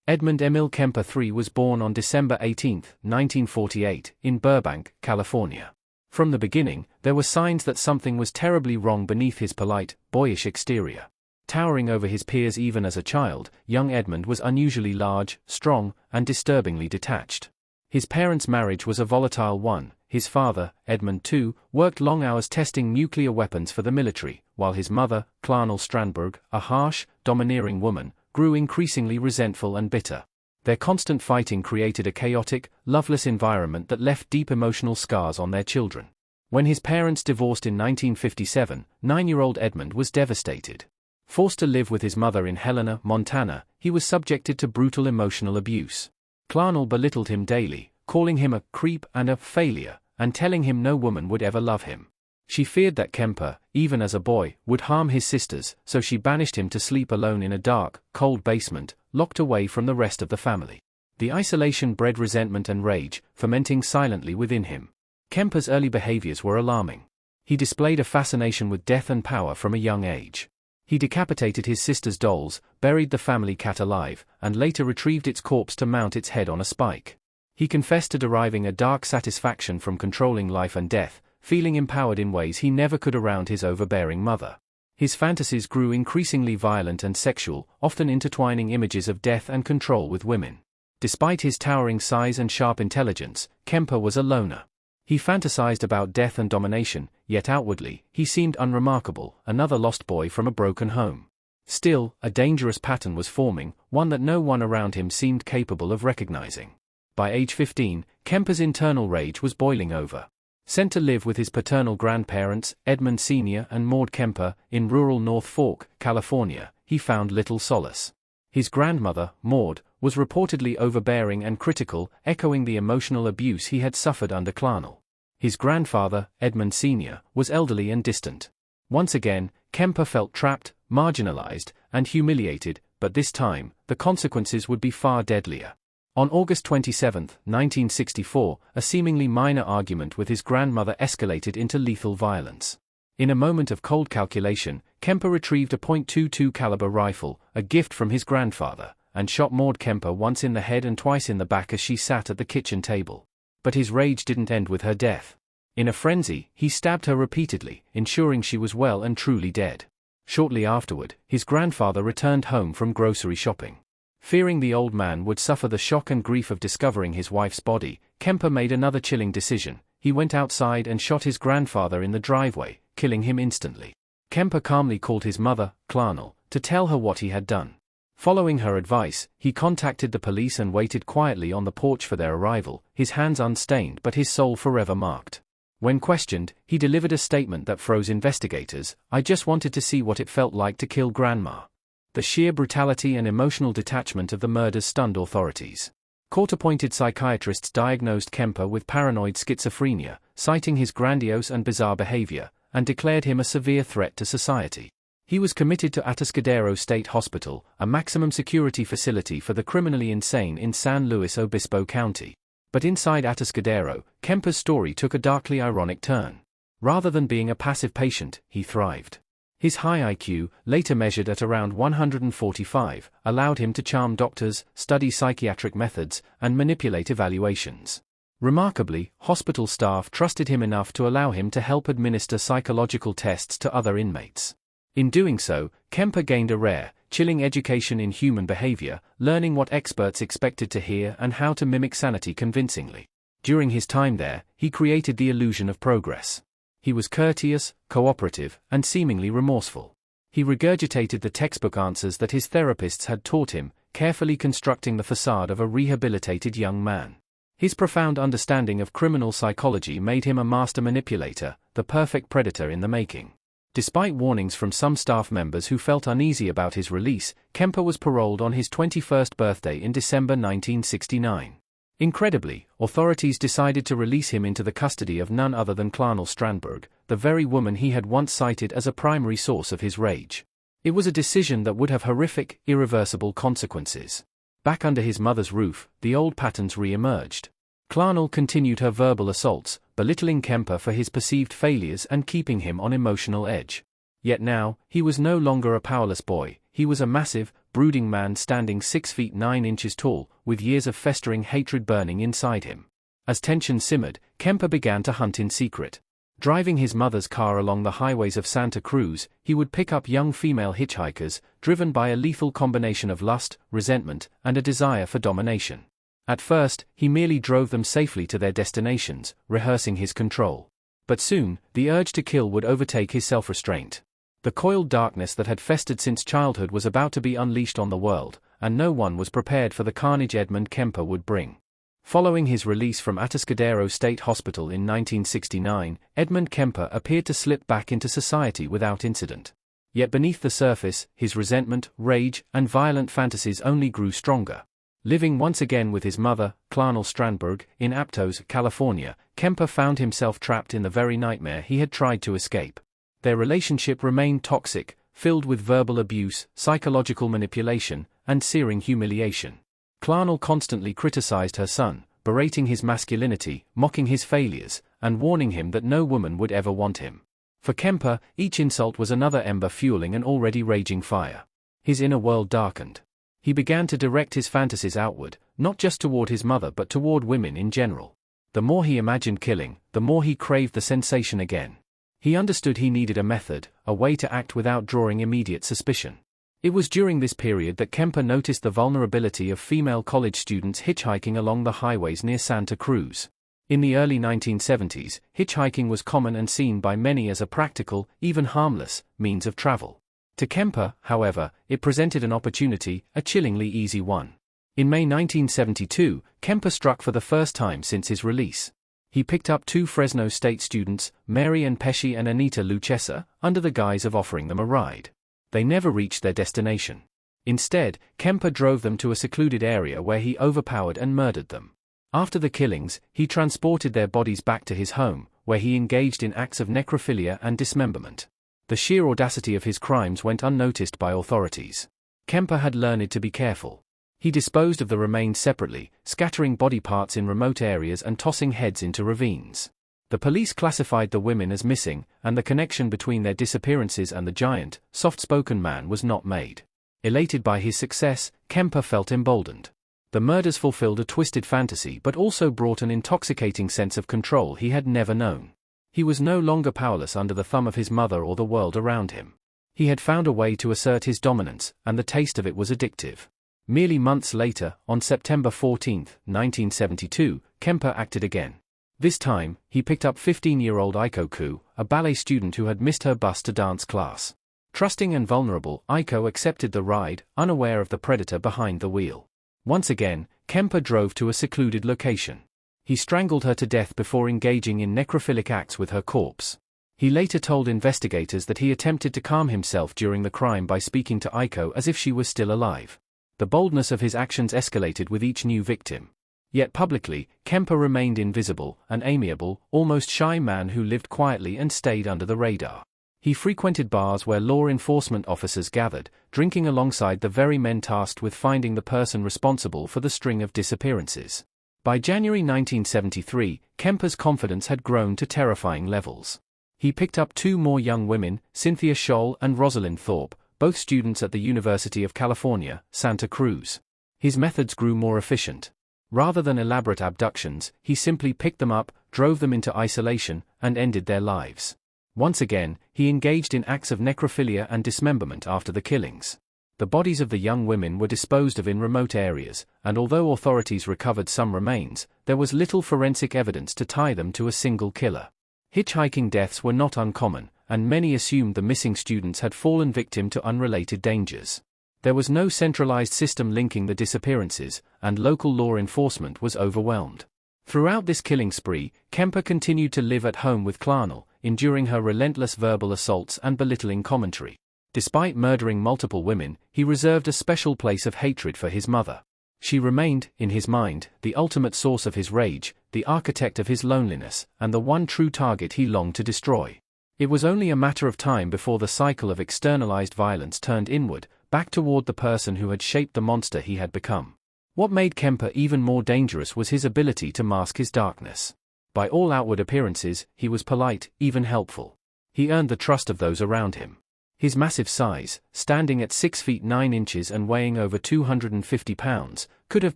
Edmund Emil Kemper III was born on December 18, 1948, in Burbank, California. From the beginning, there were signs that something was terribly wrong beneath his polite, boyish exterior. Towering over his peers even as a child, young Edmund was unusually large, strong, and disturbingly detached. His parents' marriage was a volatile one. His father, Edmund II, worked long hours testing nuclear weapons for the military, while his mother, Clara Strandberg, a harsh, domineering woman, grew increasingly resentful and bitter. Their constant fighting created a chaotic, loveless environment that left deep emotional scars on their children. When his parents divorced in 1957, 9-year-old Edmund was devastated. Forced to live with his mother in Helena, Montana, he was subjected to brutal emotional abuse. Clara belittled him daily, calling him a creep and a failure, and telling him no woman would ever love him. She feared that Kemper, even as a boy, would harm his sisters, so she banished him to sleep alone in a dark, cold basement, locked away from the rest of the family. The isolation bred resentment and rage, fermenting silently within him. Kemper's early behaviors were alarming. He displayed a fascination with death and power from a young age. He decapitated his sister's dolls, buried the family cat alive, and later retrieved its corpse to mount its head on a spike. He confessed to deriving a dark satisfaction from controlling life and death, feeling empowered in ways he never could around his overbearing mother. His fantasies grew increasingly violent and sexual, often intertwining images of death and control with women. Despite his towering size and sharp intelligence, Kemper was a loner. He fantasized about death and domination, yet outwardly, he seemed unremarkable, another lost boy from a broken home. Still, a dangerous pattern was forming, one that no one around him seemed capable of recognizing. By age 15, Kemper's internal rage was boiling over. Sent to live with his paternal grandparents, Edmund Sr. and Maud Kemper, in rural North Fork, California, he found little solace. His grandmother, Maud, was reportedly overbearing and critical, echoing the emotional abuse he had suffered under Clara. His grandfather, Edmund Sr., was elderly and distant. Once again, Kemper felt trapped, marginalized, and humiliated, but this time, the consequences would be far deadlier. On August 27, 1964, a seemingly minor argument with his grandmother escalated into lethal violence. In a moment of cold calculation, Kemper retrieved a .22 caliber rifle, a gift from his grandfather, and shot Maud Kemper once in the head and twice in the back as she sat at the kitchen table. But his rage didn't end with her death. In a frenzy, he stabbed her repeatedly, ensuring she was well and truly dead. Shortly afterward, his grandfather returned home from grocery shopping. Fearing the old man would suffer the shock and grief of discovering his wife's body, Kemper made another chilling decision. He went outside and shot his grandfather in the driveway, killing him instantly. Kemper calmly called his mother, Clara, to tell her what he had done. Following her advice, he contacted the police and waited quietly on the porch for their arrival, his hands unstained but his soul forever marked. When questioned, he delivered a statement that froze investigators. "I just wanted to see what it felt like to kill Grandma." The sheer brutality and emotional detachment of the murders stunned authorities. Court-appointed psychiatrists diagnosed Kemper with paranoid schizophrenia, citing his grandiose and bizarre behavior, and declared him a severe threat to society. He was committed to Atascadero State Hospital, a maximum security facility for the criminally insane in San Luis Obispo County. But inside Atascadero, Kemper's story took a darkly ironic turn. Rather than being a passive patient, he thrived. His high IQ, later measured at around 145, allowed him to charm doctors, study psychiatric methods, and manipulate evaluations. Remarkably, hospital staff trusted him enough to allow him to help administer psychological tests to other inmates. In doing so, Kemper gained a rare, chilling education in human behavior, learning what experts expected to hear and how to mimic sanity convincingly. During his time there, he created the illusion of progress. He was courteous, cooperative, and seemingly remorseful. He regurgitated the textbook answers that his therapists had taught him, carefully constructing the facade of a rehabilitated young man. His profound understanding of criminal psychology made him a master manipulator, the perfect predator in the making. Despite warnings from some staff members who felt uneasy about his release, Kemper was paroled on his 21st birthday in December 1969. Incredibly, authorities decided to release him into the custody of none other than Clara Strandberg, the very woman he had once cited as a primary source of his rage. It was a decision that would have horrific, irreversible consequences. Back under his mother's roof, the old patterns re-emerged. Clara continued her verbal assaults, belittling Kemper for his perceived failures and keeping him on emotional edge. Yet now, he was no longer a powerless boy, he was a massive, brooding man standing 6 feet 9 inches tall, with years of festering hatred burning inside him. As tension simmered, Kemper began to hunt in secret. Driving his mother's car along the highways of Santa Cruz, he would pick up young female hitchhikers, driven by a lethal combination of lust, resentment, and a desire for domination. At first, he merely drove them safely to their destinations, rehearsing his control. But soon, the urge to kill would overtake his self-restraint. The coiled darkness that had festered since childhood was about to be unleashed on the world, and no one was prepared for the carnage Edmund Kemper would bring. Following his release from Atascadero State Hospital in 1969, Edmund Kemper appeared to slip back into society without incident. Yet beneath the surface, his resentment, rage, and violent fantasies only grew stronger. Living once again with his mother, Clarnell Strandberg, in Aptos, California, Kemper found himself trapped in the very nightmare he had tried to escape. Their relationship remained toxic, filled with verbal abuse, psychological manipulation, and searing humiliation. Clarnell constantly criticized her son, berating his masculinity, mocking his failures, and warning him that no woman would ever want him. For Kemper, each insult was another ember fueling an already raging fire. His inner world darkened. He began to direct his fantasies outward, not just toward his mother but toward women in general. The more he imagined killing, the more he craved the sensation again. He understood he needed a method, a way to act without drawing immediate suspicion. It was during this period that Kemper noticed the vulnerability of female college students hitchhiking along the highways near Santa Cruz. In the early 1970s, hitchhiking was common and seen by many as a practical, even harmless, means of travel. To Kemper, however, it presented an opportunity, a chillingly easy one. In May 1972, Kemper struck for the first time since his release. He picked up 2 Fresno State students, Mary Ann Pesci and Anita Lucchesa, under the guise of offering them a ride. They never reached their destination. Instead, Kemper drove them to a secluded area where he overpowered and murdered them. After the killings, he transported their bodies back to his home, where he engaged in acts of necrophilia and dismemberment. The sheer audacity of his crimes went unnoticed by authorities. Kemper had learned to be careful. He disposed of the remains separately, scattering body parts in remote areas and tossing heads into ravines. The police classified the women as missing, and the connection between their disappearances and the giant, soft-spoken man was not made. Elated by his success, Kemper felt emboldened. The murders fulfilled a twisted fantasy but also brought an intoxicating sense of control he had never known. He was no longer powerless under the thumb of his mother or the world around him. He had found a way to assert his dominance, and the taste of it was addictive. Merely months later, on September 14, 1972, Kemper acted again. This time, he picked up 15-year-old Aiko Ku, a ballet student who had missed her bus to dance class. Trusting and vulnerable, Aiko accepted the ride, unaware of the predator behind the wheel. Once again, Kemper drove to a secluded location. He strangled her to death before engaging in necrophilic acts with her corpse. He later told investigators that he attempted to calm himself during the crime by speaking to Aiko as if she was still alive. The boldness of his actions escalated with each new victim. Yet publicly, Kemper remained invisible, an amiable, almost shy man who lived quietly and stayed under the radar. He frequented bars where law enforcement officers gathered, drinking alongside the very men tasked with finding the person responsible for the string of disappearances. By January 1973, Kemper's confidence had grown to terrifying levels. He picked up 2 more young women, Cynthia Scholl and Rosalind Thorpe, both students at the University of California, Santa Cruz. His methods grew more efficient. Rather than elaborate abductions, he simply picked them up, drove them into isolation, and ended their lives. Once again, he engaged in acts of necrophilia and dismemberment after the killings. The bodies of the young women were disposed of in remote areas, and although authorities recovered some remains, there was little forensic evidence to tie them to a single killer. Hitchhiking deaths were not uncommon, and many assumed the missing students had fallen victim to unrelated dangers. There was no centralized system linking the disappearances, and local law enforcement was overwhelmed. Throughout this killing spree, Kemper continued to live at home with Clarnell, enduring her relentless verbal assaults and belittling commentary. Despite murdering multiple women, he reserved a special place of hatred for his mother. She remained, in his mind, the ultimate source of his rage, the architect of his loneliness, and the one true target he longed to destroy. It was only a matter of time before the cycle of externalized violence turned inward, back toward the person who had shaped the monster he had become. What made Kemper even more dangerous was his ability to mask his darkness. By all outward appearances, he was polite, even helpful. He earned the trust of those around him. His massive size, standing at 6 feet 9 inches and weighing over 250 pounds, could have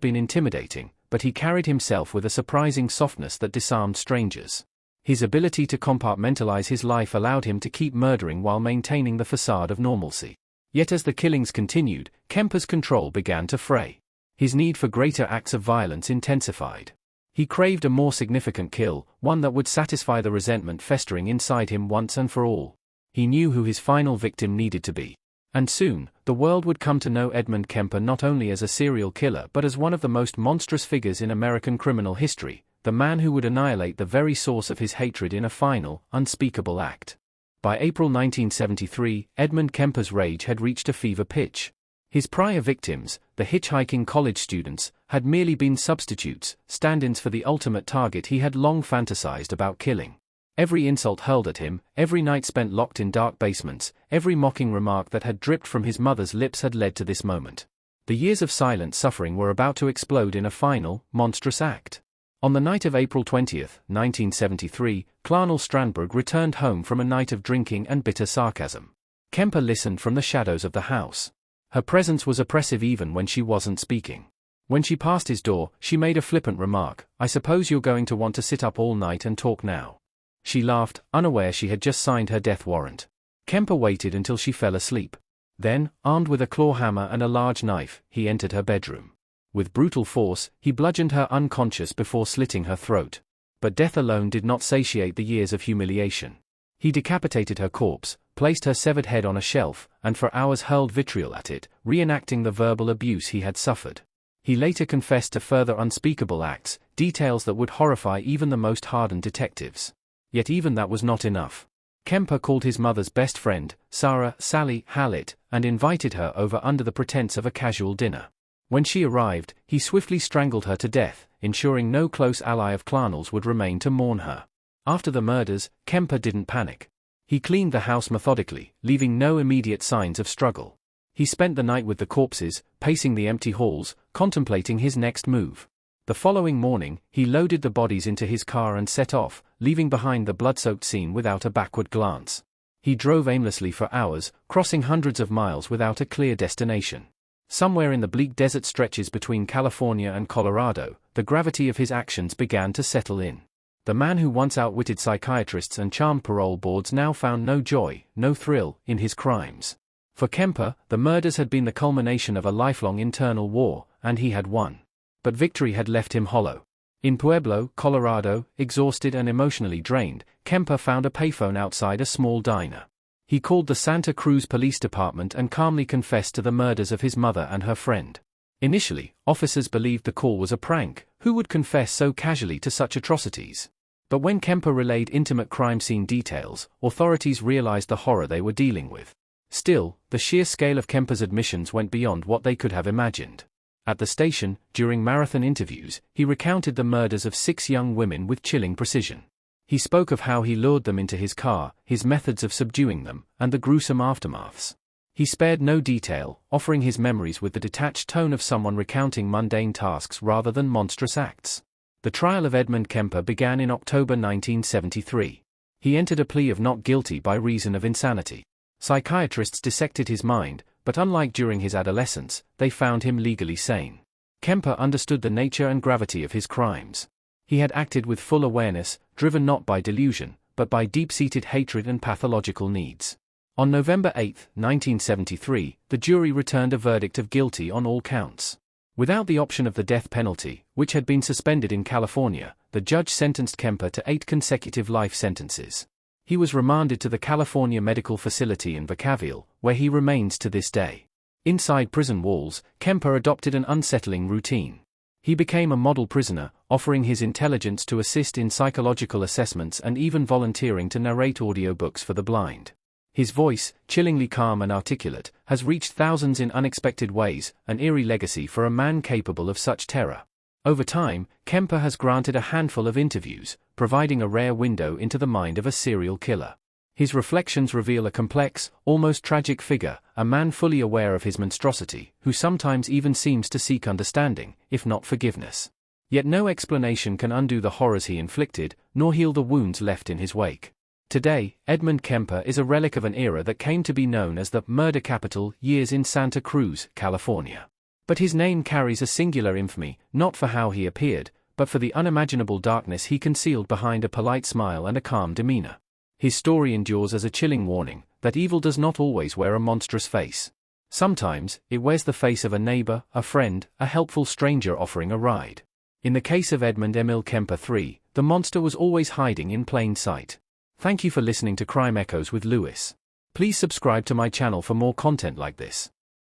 been intimidating, but he carried himself with a surprising softness that disarmed strangers. His ability to compartmentalize his life allowed him to keep murdering while maintaining the facade of normalcy. Yet as the killings continued, Kemper's control began to fray. His need for greater acts of violence intensified. He craved a more significant kill, one that would satisfy the resentment festering inside him once and for all. He knew who his final victim needed to be. And soon, the world would come to know Edmund Kemper not only as a serial killer but as one of the most monstrous figures in American criminal history, the man who would annihilate the very source of his hatred in a final, unspeakable act. By April 1973, Edmund Kemper's rage had reached a fever pitch. His prior victims, the hitchhiking college students, had merely been substitutes, stand-ins for the ultimate target he had long fantasized about killing. Every insult hurled at him, every night spent locked in dark basements, every mocking remark that had dripped from his mother's lips had led to this moment. The years of silent suffering were about to explode in a final, monstrous act. On the night of April 20, 1973, Clarnell Strandberg returned home from a night of drinking and bitter sarcasm. Kemper listened from the shadows of the house. Her presence was oppressive even when she wasn't speaking. When she passed his door, she made a flippant remark, "I suppose you're going to want to sit up all night and talk now." She laughed, unaware she had just signed her death warrant. Kemper waited until she fell asleep. Then, armed with a claw hammer and a large knife, he entered her bedroom. With brutal force, he bludgeoned her unconscious before slitting her throat. But death alone did not satiate the years of humiliation. He decapitated her corpse, placed her severed head on a shelf, and for hours hurled vitriol at it, reenacting the verbal abuse he had suffered. He later confessed to further unspeakable acts, details that would horrify even the most hardened detectives. Yet even that was not enough. Kemper called his mother's best friend, Sarah Sally Hallett, and invited her over under the pretense of a casual dinner. When she arrived, he swiftly strangled her to death, ensuring no close ally of Clarnell's would remain to mourn her. After the murders, Kemper didn't panic. He cleaned the house methodically, leaving no immediate signs of struggle. He spent the night with the corpses, pacing the empty halls, contemplating his next move. The following morning, he loaded the bodies into his car and set off, leaving behind the blood-soaked scene without a backward glance. He drove aimlessly for hours, crossing hundreds of miles without a clear destination. Somewhere in the bleak desert stretches between California and Colorado, the gravity of his actions began to settle in. The man who once outwitted psychiatrists and charmed parole boards now found no joy, no thrill, in his crimes. For Kemper, the murders had been the culmination of a lifelong internal war, and he had won. But victory had left him hollow. In Pueblo, Colorado, exhausted and emotionally drained, Kemper found a payphone outside a small diner. He called the Santa Cruz Police Department and calmly confessed to the murders of his mother and her friend. Initially, officers believed the call was a prank. Who would confess so casually to such atrocities? But when Kemper relayed intimate crime scene details, authorities realized the horror they were dealing with. Still, the sheer scale of Kemper's admissions went beyond what they could have imagined. At the station, during marathon interviews, he recounted the murders of 6 young women with chilling precision. He spoke of how he lured them into his car, his methods of subduing them, and the gruesome aftermaths. He spared no detail, offering his memories with the detached tone of someone recounting mundane tasks rather than monstrous acts. The trial of Edmund Kemper began in October 1973. He entered a plea of not guilty by reason of insanity. Psychiatrists dissected his mind, but unlike during his adolescence, they found him legally sane. Kemper understood the nature and gravity of his crimes. He had acted with full awareness, driven not by delusion, but by deep-seated hatred and pathological needs. On November 8, 1973, the jury returned a verdict of guilty on all counts. Without the option of the death penalty, which had been suspended in California, the judge sentenced Kemper to 8 consecutive life sentences. He was remanded to the California Medical Facility in Vacaville, where he remains to this day. Inside prison walls, Kemper adopted an unsettling routine. He became a model prisoner, offering his intelligence to assist in psychological assessments and even volunteering to narrate audiobooks for the blind. His voice, chillingly calm and articulate, has reached thousands in unexpected ways, an eerie legacy for a man capable of such terror. Over time, Kemper has granted a handful of interviews, providing a rare window into the mind of a serial killer. His reflections reveal a complex, almost tragic figure, a man fully aware of his monstrosity, who sometimes even seems to seek understanding, if not forgiveness. Yet no explanation can undo the horrors he inflicted, nor heal the wounds left in his wake. Today, Edmund Kemper is a relic of an era that came to be known as the murder capital years in Santa Cruz, California. But his name carries a singular infamy, not for how he appeared, but for the unimaginable darkness he concealed behind a polite smile and a calm demeanor. His story endures as a chilling warning that evil does not always wear a monstrous face. Sometimes, it wears the face of a neighbor, a friend, a helpful stranger offering a ride. In the case of Edmund Emil Kemper III, the monster was always hiding in plain sight. Thank you for listening to Crime Echoes with Lewis. Please subscribe to my channel for more content like this.